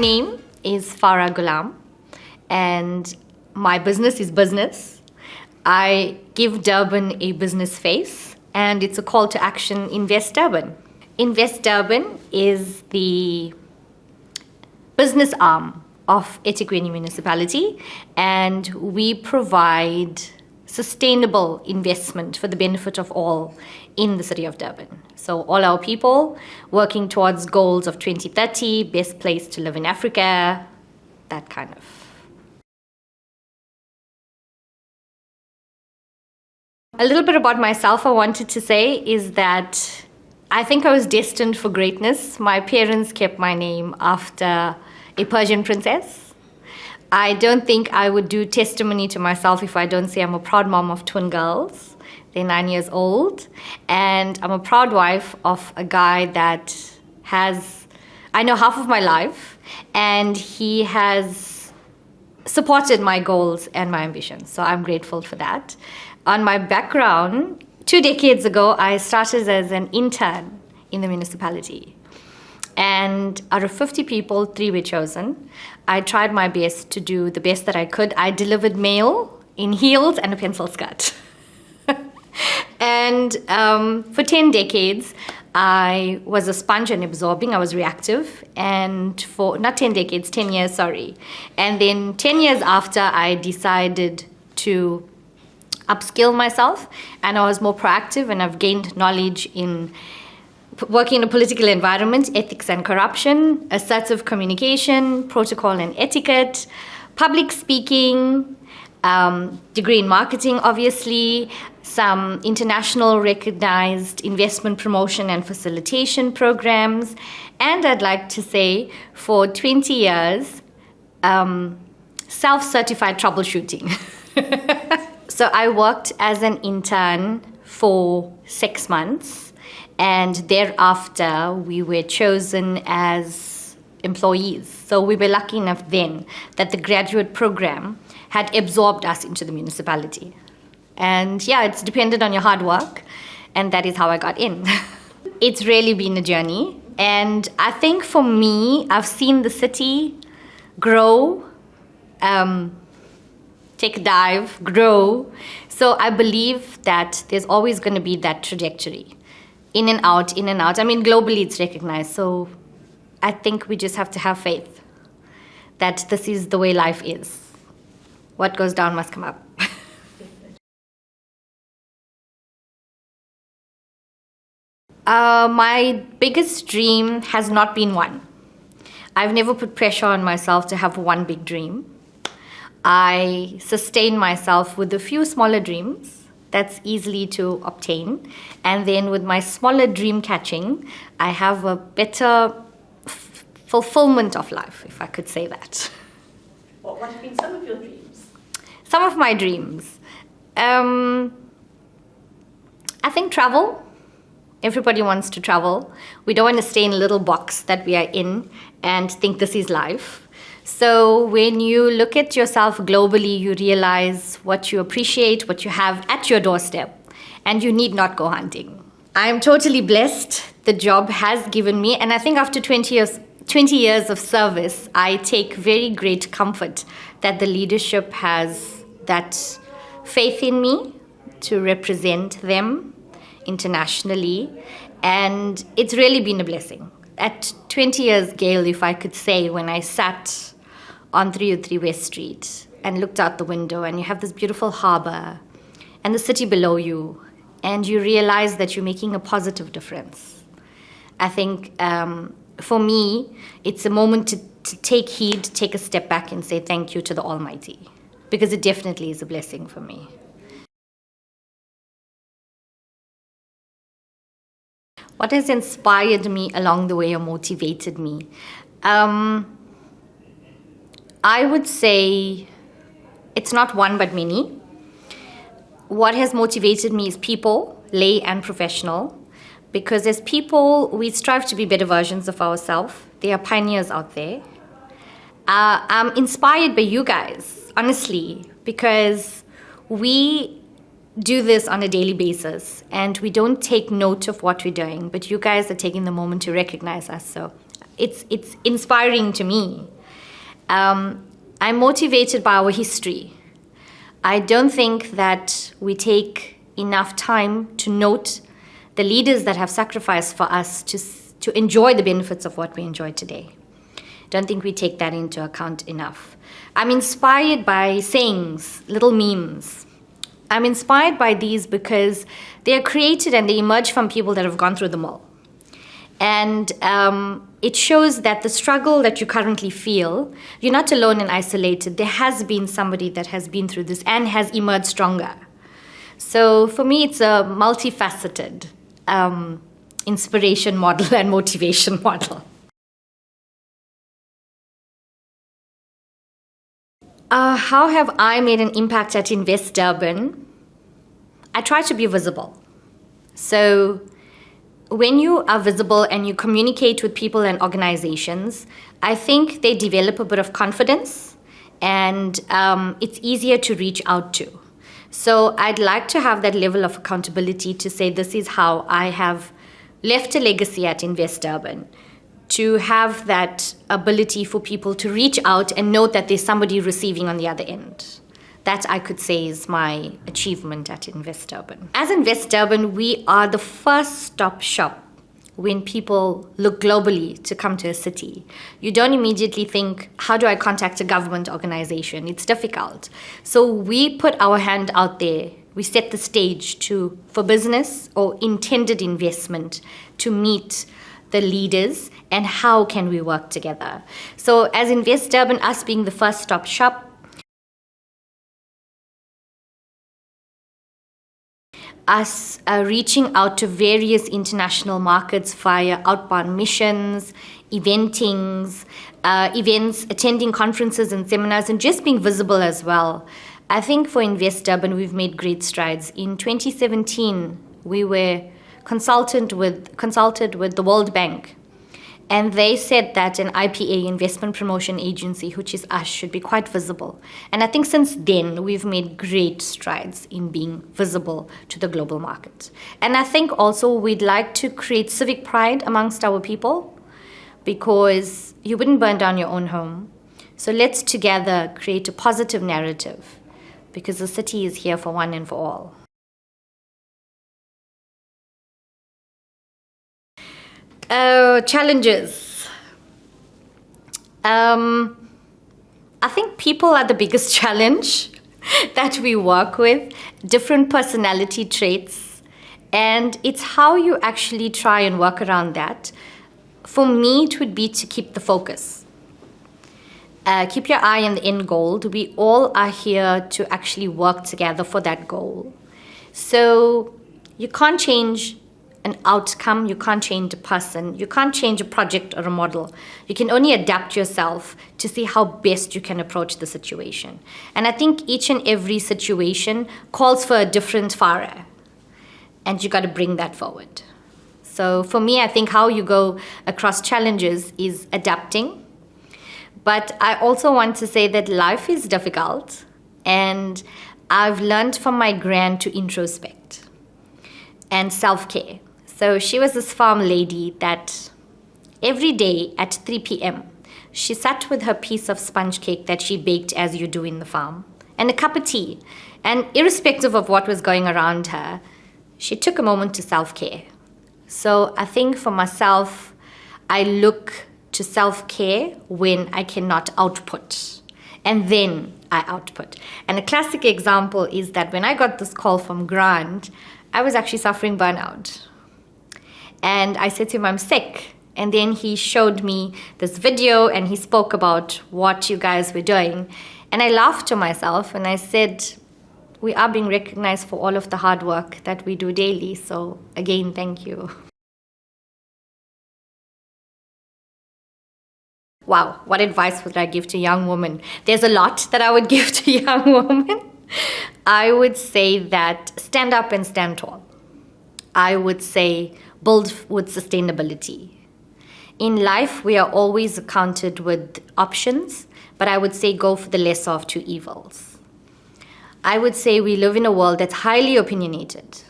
name is Farah Goolam, and my business is business. I give Durban a business face, and it's a call to action, Invest Durban. Invest Durban is the business arm of eThekwini Municipality, and we provide sustainable investment for the benefit of all in the city of Durban. So all our people working towards goals of 2030, best place to live in Africa, that kind of. A little bit about myself I wanted to say is that I think I was destined for greatness. My parents kept my name after a Persian princess. I don't think I would do testimony to myself if I don't say I'm a proud mom of twin girls. They're 9 years old. And I'm a proud wife of a guy that I know half of my life, and he has supported my goals and my ambitions. So I'm grateful for that. On my background, 2 decades ago, I started as an intern in the municipality. And out of 50 people, 3 were chosen. I tried my best to do the best that I could. I delivered mail in heels and a pencil skirt. And for 10 decades, I was a sponge and absorbing. I was reactive. And for, not 10 decades, 10 years, sorry. And then 10 years after, I decided to upskill myself. And I was more proactive, and I've gained knowledge in working in a political environment, ethics and corruption, assertive communication, protocol and etiquette, public speaking, degree in marketing, obviously, some international recognized investment promotion and facilitation programs, and I'd like to say for 20 years, self-certified troubleshooting. So I worked as an intern for 6 months, and thereafter we were chosen as employees. So we were lucky enough then that the graduate program had absorbed us into the municipality. And yeah, it's dependent on your hard work, and that is how I got in. It's really been a journey, and I think for me, I've seen the city grow, take a dive, grow. So I believe that there's always going to be that trajectory. In and out, in and out. I mean, globally it's recognized. So I think we just have to have faith that this is the way life is. What goes down must come up. My biggest dream has not been one. I've never put pressure on myself to have one big dream. I sustain myself with a few smaller dreams. That's easily to obtain. And then with my smaller dream catching, I have a better fulfillment of life, if I could say that. What have been some of your dreams? Some of my dreams. I think travel. Everybody wants to travel. We don't want to stay in a little box that we are in and think this is life. So when you look at yourself globally, you realize what you appreciate, what you have at your doorstep, and you need not go hunting. I am totally blessed. The job has given me, and I think after 20 years of service, I take very great comfort that the leadership has that faith in me to represent them internationally, and it's really been a blessing. At 20 years, Gail, if I could say, when I sat on 303 West Street and looked out the window, and you have this beautiful harbor and the city below you, and you realize that you're making a positive difference. I think for me, it's a moment to take heed, take a step back and say thank you to the Almighty, because it definitely is a blessing for me. What has inspired me along the way or motivated me? I would say it's not one but many. What has motivated me is people, lay and professional, because as people, we strive to be better versions of ourselves. There are pioneers out there. I'm inspired by you guys, honestly, because we do this on a daily basis and we don't take note of what we're doing, but you guys are taking the moment to recognize us. So it's inspiring to me. I'm motivated by our history. I don't think that we take enough time to note the leaders that have sacrificed for us to enjoy the benefits of what we enjoy today. Don't think we take that into account enough. I'm inspired by sayings, little memes. I'm inspired by these because they are created and they emerge from people that have gone through them all. And it shows that the struggle that you currently feel, you're not alone and isolated. There has been somebody that has been through this and has emerged stronger. So for me, it's a multifaceted inspiration model and motivation model. How have I made an impact at Invest Durban? I try to be visible. So when you are visible and you communicate with people and organizations, I think they develop a bit of confidence and it's easier to reach out to. So I'd like to have that level of accountability to say this is how I have left a legacy at Invest Durban, to have that ability for people to reach out and know that there's somebody receiving on the other end. That I could say is my achievement at Invest Durban. As Invest Durban, we are the first stop shop when people look globally to come to a city. You don't immediately think, how do I contact a government organization? It's difficult. So we put our hand out there. We set the stage for business or intended investment to meet the leaders and how can we work together. So as Invest Durban, us being the first stop shop, us reaching out to various international markets via outbound missions, events, attending conferences and seminars, and just being visible as well. I think for Invest Durban, we've made great strides. In 2017, we were consulted with the World Bank. And they said that an IPA, investment promotion agency, which is us, should be quite visible. And I think since then, we've made great strides in being visible to the global market. And I think also we'd like to create civic pride amongst our people, because you wouldn't burn down your own home. So let's together create a positive narrative, because the city is here for one and for all. Challenges. I think people are the biggest challenge that we work with, different personality traits, and it's how you actually try and work around that. For me, it would be to keep the focus. Keep your eye on the end goal. We all are here to actually work together for that goal. So you can't change an outcome, you can't change a person, you can't change a project or a model. You can only adapt yourself to see how best you can approach the situation. And I think each and every situation calls for a different Farah, and you got to bring that forward. So for me, I think how you go across challenges is adapting. But I also want to say that life is difficult, and I've learned from my gran to introspect and self-care. So she was this farm lady that every day at 3 p.m., she sat with her piece of sponge cake that she baked as you do in the farm, and a cup of tea. And irrespective of what was going around her, she took a moment to self-care. So I think for myself, I look to self-care when I cannot output, and then I output. And a classic example is that when I got this call from Grant, I was actually suffering burnout. And I said to him, I'm sick. And then he showed me this video and he spoke about what you guys were doing. And I laughed to myself and I said, we are being recognized for all of the hard work that we do daily. So again, thank you. Wow, what advice would I give to young women? There's a lot that I would give to young women. I would say that stand up and stand tall. I would say build with sustainability. In life, we are always accounted with options, but I would say go for the lesser of two evils. I would say we live in a world that's highly opinionated,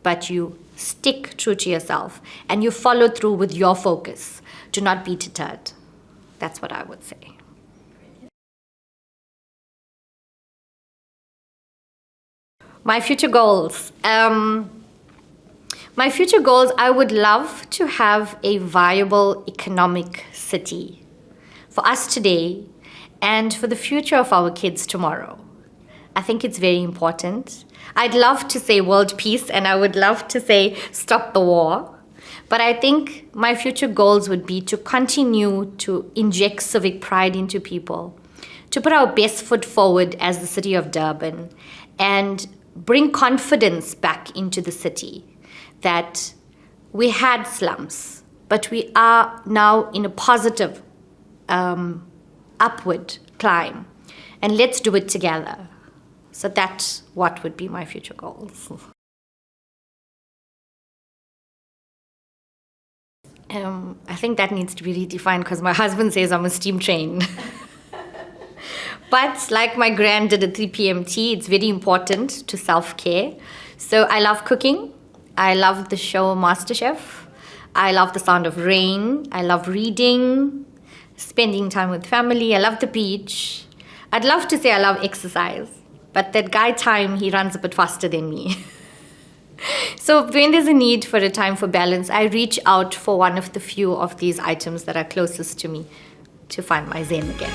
but you stick true to yourself and you follow through with your focus. Do not be deterred. That's what I would say. My future goals. My future goals, I would love to have a viable economic city for us today and for the future of our kids tomorrow. I think it's very important. I'd love to say world peace and I would love to say stop the war. But I think my future goals would be to continue to inject civic pride into people, to put our best foot forward as the city of Durban and bring confidence back into the city that we had slums, but we are now in a positive upward climb. And let's do it together. So that's what would be my future goals. I think that needs to be redefined because my husband says I'm a steam train. But like my grand did at 3 p.m. tea, it's very important to self-care. So I love cooking. I love the show MasterChef. I love the sound of rain. I love reading, spending time with family. I love the beach. I'd love to say I love exercise, but that guy time, he runs a bit faster than me. So when there's a need for a time for balance, I reach out for one of the few of these items that are closest to me to find my zen again.